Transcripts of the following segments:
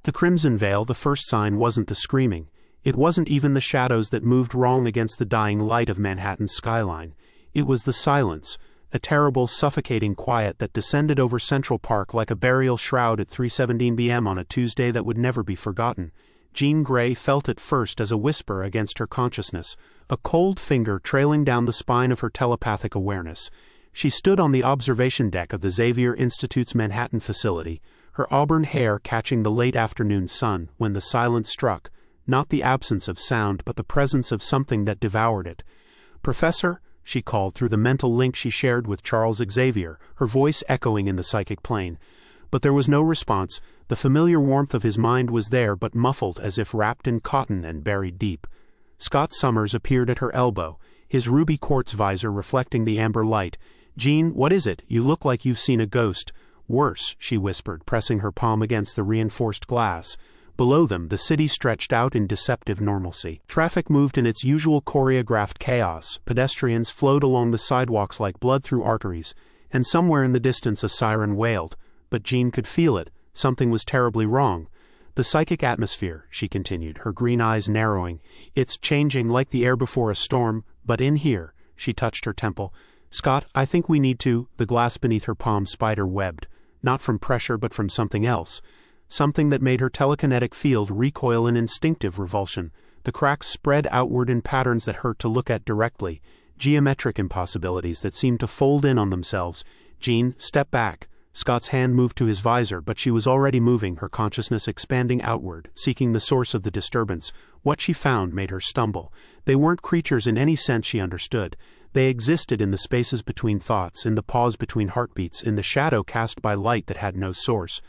The crimson veil, the first sign, wasn't the screaming. It wasn't even the shadows that moved wrong against the dying light of Manhattan's skyline. It was the silence, a terrible, suffocating quiet that descended over Central Park like a burial shroud at 3:17 p.m. on a Tuesday that would never be forgotten. Jean Grey felt it first as a whisper against her consciousness, a cold finger trailing down the spine of her telepathic awareness. She stood on the observation deck of the Xavier Institute's Manhattan facility, her auburn hair catching the late afternoon sun, when the silence struck, not the absence of sound but the presence of something that devoured it. "Professor?" she called through the mental link she shared with Charles Xavier, her voice echoing in the psychic plane. But there was no response. The familiar warmth of his mind was there, but muffled, as if wrapped in cotton and buried deep. Scott Summers appeared at her elbow, his ruby quartz visor reflecting the amber light. "Jean, what is it? You look like you've seen a ghost." "Worse," she whispered, pressing her palm against the reinforced glass. Below them, the city stretched out in deceptive normalcy. Traffic moved in its usual choreographed chaos, pedestrians flowed along the sidewalks like blood through arteries, and somewhere in the distance a siren wailed. But Jean could feel it. Something was terribly wrong. "The psychic atmosphere," she continued, her green eyes narrowing. "It's changing like the air before a storm, but in here," she touched her temple. "Scott, I think we need to—" The glass beneath her palm spider-webbed, not from pressure but from something else. Something that made her telekinetic field recoil in instinctive revulsion. The cracks spread outward in patterns that hurt to look at directly, geometric impossibilities that seemed to fold in on themselves. "Jean, step back." Scott's hand moved to his visor, but she was already moving, her consciousness expanding outward, seeking the source of the disturbance. What she found made her stumble. They weren't creatures in any sense she understood. They existed in the spaces between thoughts, in the pause between heartbeats, in the shadow cast by light that had no source.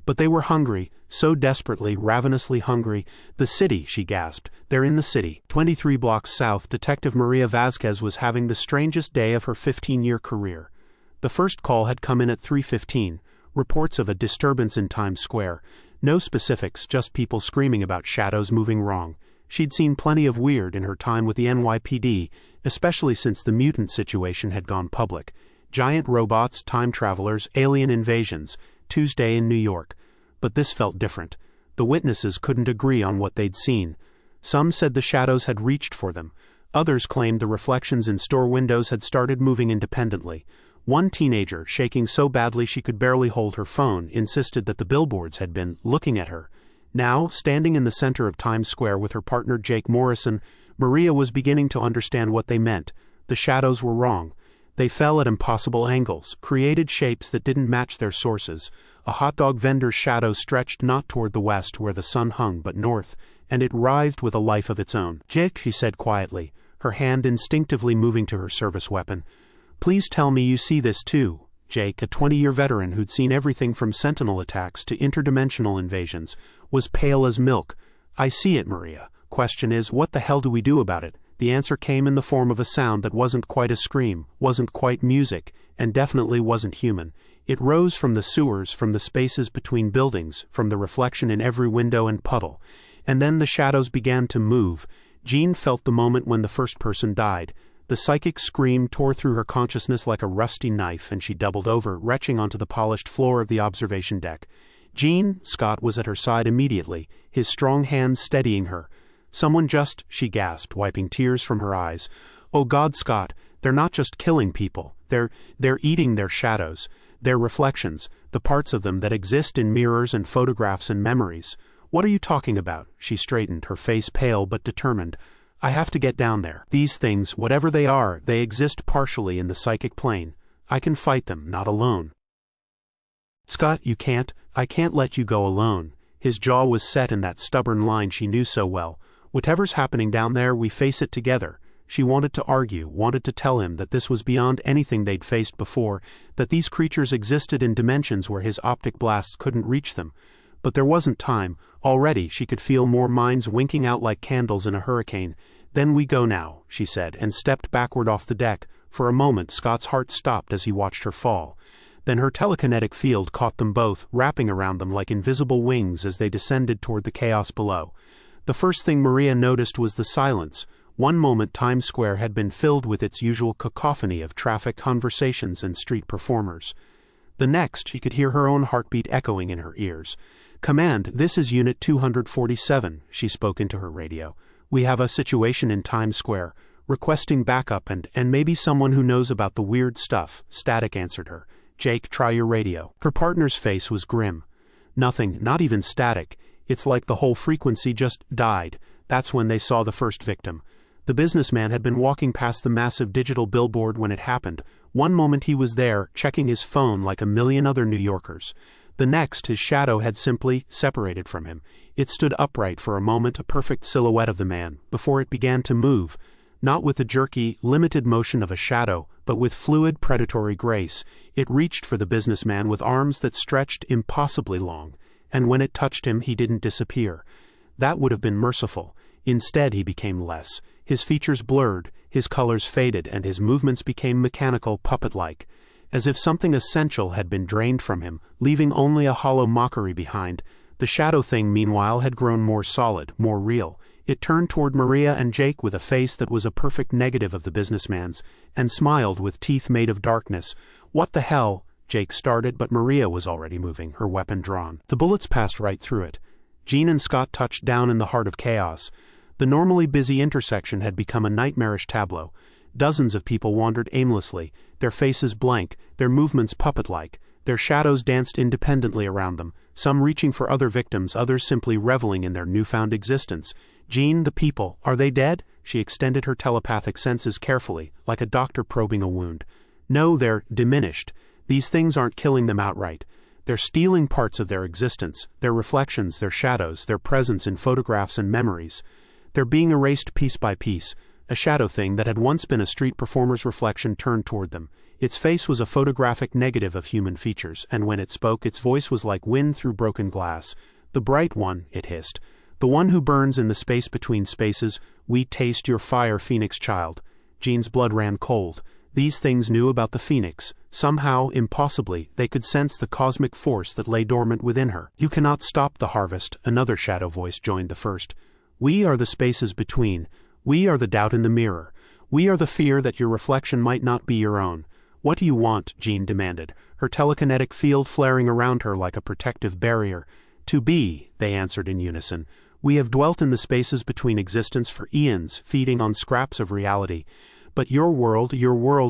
But they were hungry, so desperately, ravenously hungry. "The city," she gasped. "They're in the city." 23 blocks south, Detective Maria Vasquez was having the strangest day of her 15-year career. The first call had come in at 3:15, reports of a disturbance in Times Square. No specifics, just people screaming about shadows moving wrong. She'd seen plenty of weird in her time with the NYPD, especially since the mutant situation had gone public. Giant robots, time travelers, alien invasions. Tuesday in New York. But this felt different. The witnesses couldn't agree on what they'd seen. Some said the shadows had reached for them. Others claimed the reflections in store windows had started moving independently. One teenager, shaking so badly she could barely hold her phone, insisted that the billboards had been looking at her. Now, standing in the center of Times Square with her partner Jake Morrison, Maria was beginning to understand what they meant. The shadows were wrong. They fell at impossible angles, created shapes that didn't match their sources. A hot dog vendor's shadow stretched not toward the west where the sun hung, but north, and it writhed with a life of its own. "Jake," she said quietly, her hand instinctively moving to her service weapon. "Please tell me you see this too." Jake, a 20-year veteran who'd seen everything from sentinel attacks to interdimensional invasions, was pale as milk. "I see it, Maria. Question is, what the hell do we do about it?" The answer came in the form of a sound that wasn't quite a scream, wasn't quite music, and definitely wasn't human. It rose from the sewers, from the spaces between buildings, from the reflection in every window and puddle. And then the shadows began to move. Jean felt the moment when the first person died. The psychic scream tore through her consciousness like a rusty knife, and she doubled over, retching onto the polished floor of the observation deck. "Jean," Scott was at her side immediately, his strong hands steadying her. "Someone just," she gasped, wiping tears from her eyes. "Oh God, Scott, they're not just killing people. They're eating their shadows, their reflections, the parts of them that exist in mirrors and photographs and memories." "What are you talking about?" She straightened, her face pale but determined. "I have to get down there. These things, whatever they are, they exist partially in the psychic plane. I can fight them, not alone." "Scott, you can't. I can't let you go alone." His jaw was set in that stubborn line she knew so well. "Whatever's happening down there, we face it together." She wanted to argue, wanted to tell him that this was beyond anything they'd faced before, that these creatures existed in dimensions where his optic blasts couldn't reach them. But there wasn't time. Already she could feel more minds winking out like candles in a hurricane. "Then we go now," she said, and stepped backward off the deck. For a moment Scott's heart stopped as he watched her fall. Then her telekinetic field caught them both, wrapping around them like invisible wings as they descended toward the chaos below. The first thing Maria noticed was the silence. One moment Times Square had been filled with its usual cacophony of traffic, conversations, and street performers. The next, she could hear her own heartbeat echoing in her ears. "Command, this is Unit 247, she spoke into her radio. "We have a situation in Times Square. Requesting backup and maybe someone who knows about the weird stuff," Static answered her. "Jake, try your radio." Her partner's face was grim. "Nothing, not even Static. It's like the whole frequency just died." That's when they saw the first victim. The businessman had been walking past the massive digital billboard when it happened. One moment he was there, checking his phone like a million other New Yorkers. The next, his shadow had simply separated from him. It stood upright for a moment, a perfect silhouette of the man, before it began to move. Not with the jerky, limited motion of a shadow, but with fluid, predatory grace. It reached for the businessman with arms that stretched impossibly long, and when it touched him, he didn't disappear. That would have been merciful. Instead, he became less. His features blurred, his colors faded, and his movements became mechanical, puppet-like. As if something essential had been drained from him, leaving only a hollow mockery behind. The shadow thing, meanwhile, had grown more solid, more real. It turned toward Maria and Jake with a face that was a perfect negative of the businessman's, and smiled with teeth made of darkness. "What the hell?" Jake started, but Maria was already moving, her weapon drawn. The bullets passed right through it. Jean and Scott touched down in the heart of chaos. The normally busy intersection had become a nightmarish tableau. Dozens of people wandered aimlessly, their faces blank, their movements puppet-like. Their shadows danced independently around them, some reaching for other victims, others simply reveling in their newfound existence. "Jean, the people, are they dead?" She extended her telepathic senses carefully, like a doctor probing a wound. "No, they're diminished. These things aren't killing them outright. They're stealing parts of their existence, their reflections, their shadows, their presence in photographs and memories. They're being erased piece by piece." A shadow thing that had once been a street performer's reflection turned toward them. Its face was a photographic negative of human features, and when it spoke, its voice was like wind through broken glass. "The bright one," it hissed. "The one who burns in the space between spaces. We taste your fire, Phoenix child." Jean's blood ran cold. These things knew about the Phoenix. Somehow, impossibly, they could sense the cosmic force that lay dormant within her. "You cannot stop the harvest," another shadow voice joined the first. "We are the spaces between. We are the doubt in the mirror. We are the fear that your reflection might not be your own." "What do you want?" Jean demanded, her telekinetic field flaring around her like a protective barrier. "To be," they answered in unison. "We have dwelt in the spaces between existence for eons, feeding on scraps of reality. But your world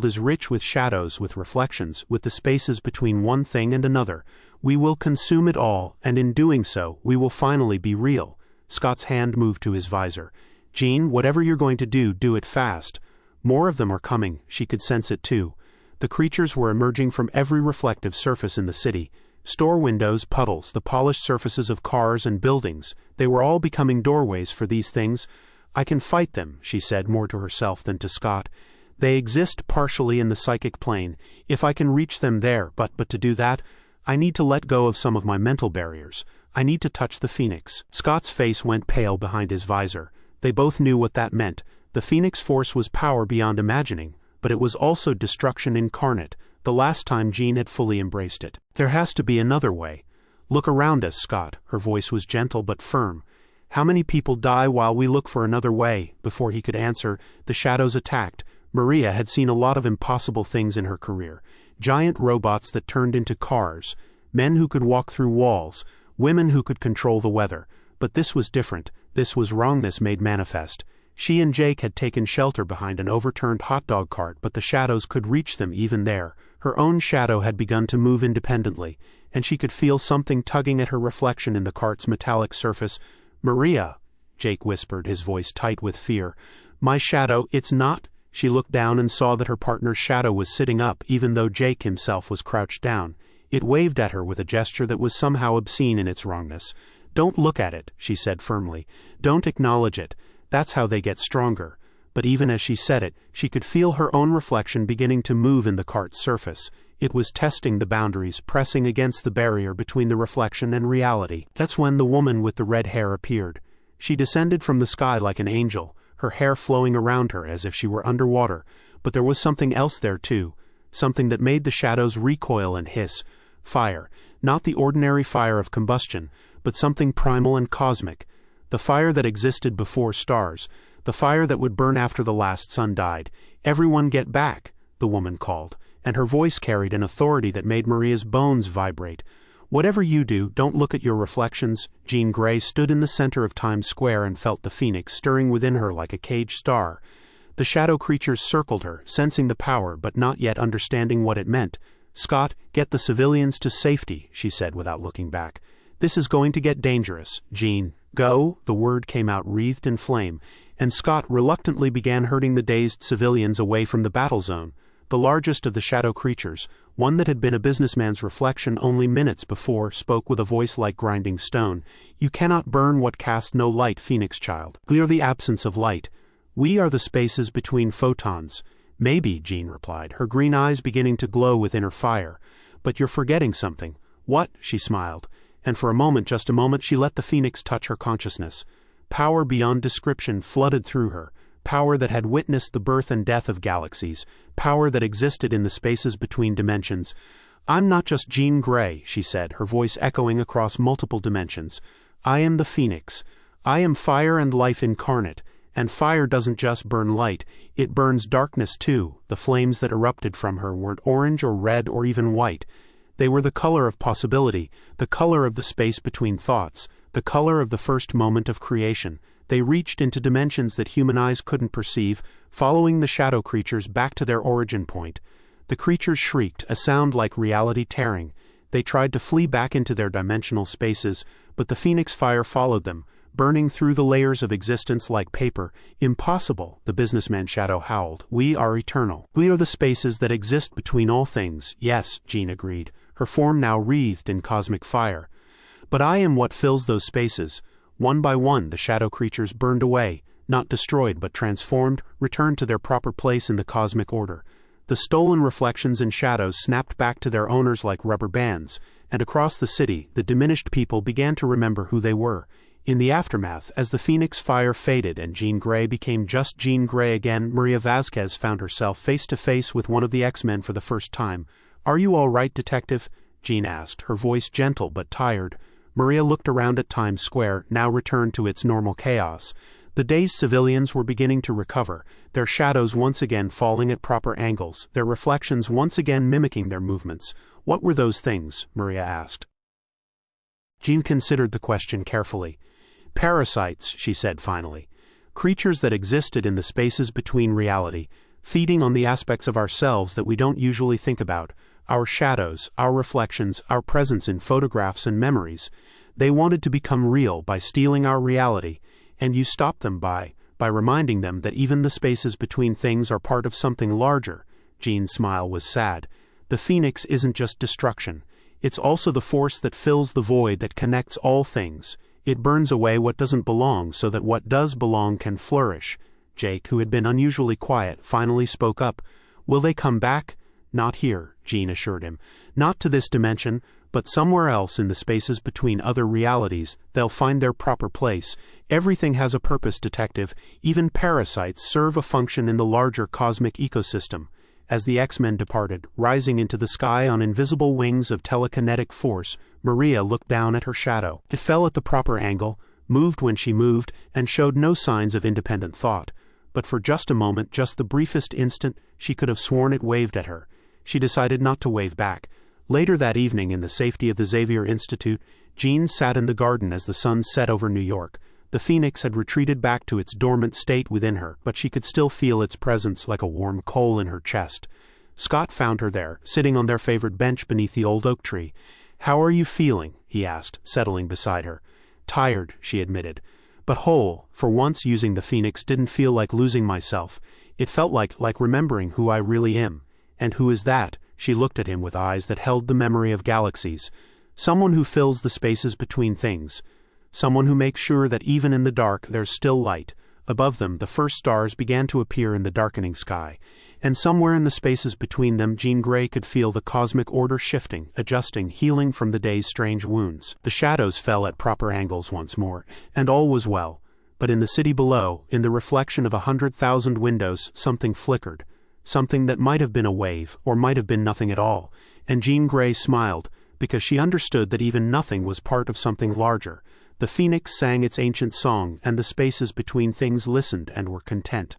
is rich with shadows, with reflections, with the spaces between one thing and another. We will consume it all, and in doing so, we will finally be real." Scott's hand moved to his visor. "Jean, whatever you're going to do it fast." More of them are coming, she could sense it too. The creatures were emerging from every reflective surface in the city. Store windows, puddles, the polished surfaces of cars and buildings. They were all becoming doorways for these things. "I can fight them," she said, more to herself than to Scott. "They exist partially in the psychic plane, if I can reach them there, but to do that, I need to let go of some of my mental barriers. I need to touch the Phoenix." Scott's face went pale behind his visor. They both knew what that meant. The Phoenix force was power beyond imagining, but it was also destruction incarnate, the last time Jean had fully embraced it. "There has to be another way. Look around us, Scott." Her voice was gentle but firm. "How many people die while we look for another way?" Before he could answer, the shadows attacked. Maria had seen a lot of impossible things in her career. Giant robots that turned into cars, men who could walk through walls, women who could control the weather. But this was different. This was wrongness made manifest. She and Jake had taken shelter behind an overturned hot dog cart, but the shadows could reach them even there. Her own shadow had begun to move independently, and she could feel something tugging at her reflection in the cart's metallic surface. "Maria," Jake whispered, his voice tight with fear. "My shadow, it's not." She looked down and saw that her partner's shadow was sitting up, even though Jake himself was crouched down. It waved at her with a gesture that was somehow obscene in its wrongness. "Don't look at it," she said firmly. "Don't acknowledge it. That's how they get stronger." But even as she said it, she could feel her own reflection beginning to move in the cart's surface. It was testing the boundaries, pressing against the barrier between the reflection and reality. That's when the woman with the red hair appeared. She descended from the sky like an angel, her hair flowing around her as if she were underwater. But there was something else there too, something that made the shadows recoil and hiss. Fire, not the ordinary fire of combustion, but something primal and cosmic. The fire that existed before stars, the fire that would burn after the last sun died. "Everyone get back," the woman called. and her voice carried an authority that made Maria's bones vibrate. "Whatever you do, don't look at your reflections." Jean Grey stood in the center of Times Square and felt the phoenix stirring within her like a caged star. The shadow creatures circled her, sensing the power but not yet understanding what it meant. "Scott, get the civilians to safety," she said without looking back. "This is going to get dangerous." "Jean, go," the word came out wreathed in flame, and Scott reluctantly began herding the dazed civilians away from the battle zone. The largest of the shadow creatures, one that had been a businessman's reflection only minutes before, spoke with a voice like grinding stone. "You cannot burn what casts no light, Phoenix child. We are the absence of light. We are the spaces between photons." "Maybe," Jean replied, her green eyes beginning to glow with inner fire. "But you're forgetting something." "What?" she smiled, and for a moment, just a moment, she let the phoenix touch her consciousness. Power beyond description flooded through her. Power that had witnessed the birth and death of galaxies, power that existed in the spaces between dimensions. "I'm not just Jean Grey," she said, her voice echoing across multiple dimensions. "I am the Phoenix. I am fire and life incarnate, and fire doesn't just burn light, it burns darkness too." The flames that erupted from her weren't orange or red or even white. They were the color of possibility, the color of the space between thoughts, the color of the first moment of creation. They reached into dimensions that human eyes couldn't perceive, following the shadow creatures back to their origin point. The creatures shrieked, a sound like reality tearing. They tried to flee back into their dimensional spaces, but the phoenix fire followed them, burning through the layers of existence like paper. "Impossible," the businessman shadow howled. "We are eternal. We are the spaces that exist between all things." "Yes," Jean agreed, her form now wreathed in cosmic fire. "But I am what fills those spaces." One by one, the shadow creatures burned away, not destroyed but transformed, returned to their proper place in the cosmic order. The stolen reflections and shadows snapped back to their owners like rubber bands, and across the city, the diminished people began to remember who they were. In the aftermath, as the phoenix fire faded and Jean Grey became just Jean Grey again, Maria Vasquez found herself face to face with one of the X-Men for the first time. "Are you all right, detective?" Jean asked, her voice gentle but tired. Maria looked around at Times Square, now returned to its normal chaos. The dazed civilians were beginning to recover, their shadows once again falling at proper angles, their reflections once again mimicking their movements. "What were those things?" Maria asked. Jean considered the question carefully. "Parasites," she said finally. "Creatures that existed in the spaces between reality, feeding on the aspects of ourselves that we don't usually think about. Our shadows, our reflections, our presence in photographs and memories. They wanted to become real by stealing our reality, and you stopped them by reminding them that even the spaces between things are part of something larger." Jean's smile was sad. "The phoenix isn't just destruction. It's also the force that fills the void that connects all things. It burns away what doesn't belong so that what does belong can flourish." Jake, who had been unusually quiet, finally spoke up. "Will they come back?" "Not here," Jean assured him. "Not to this dimension, but somewhere else in the spaces between other realities. They'll find their proper place. Everything has a purpose, detective. Even parasites serve a function in the larger cosmic ecosystem." As the X-Men departed, rising into the sky on invisible wings of telekinetic force, Maria looked down at her shadow. It fell at the proper angle, moved when she moved, and showed no signs of independent thought. But for just a moment, just the briefest instant, she could have sworn it waved at her. She decided not to wave back. Later that evening, in the safety of the Xavier Institute, Jean sat in the garden as the sun set over New York. The phoenix had retreated back to its dormant state within her, but she could still feel its presence like a warm coal in her chest. Scott found her there, sitting on their favored bench beneath the old oak tree. "How are you feeling?" he asked, settling beside her. "Tired," she admitted, "but whole. For once, using the phoenix didn't feel like losing myself. It felt like remembering who I really am." "And who is that?" She looked at him with eyes that held the memory of galaxies. "Someone who fills the spaces between things. Someone who makes sure that even in the dark there's still light." Above them, the first stars began to appear in the darkening sky, and somewhere in the spaces between them, Jean Grey could feel the cosmic order shifting, adjusting, healing from the day's strange wounds. The shadows fell at proper angles once more, and all was well. But in the city below, in the reflection of 100,000 windows, something flickered. Something that might have been a wave, or might have been nothing at all. And Jean Grey smiled, because she understood that even nothing was part of something larger. The phoenix sang its ancient song, and the spaces between things listened and were content.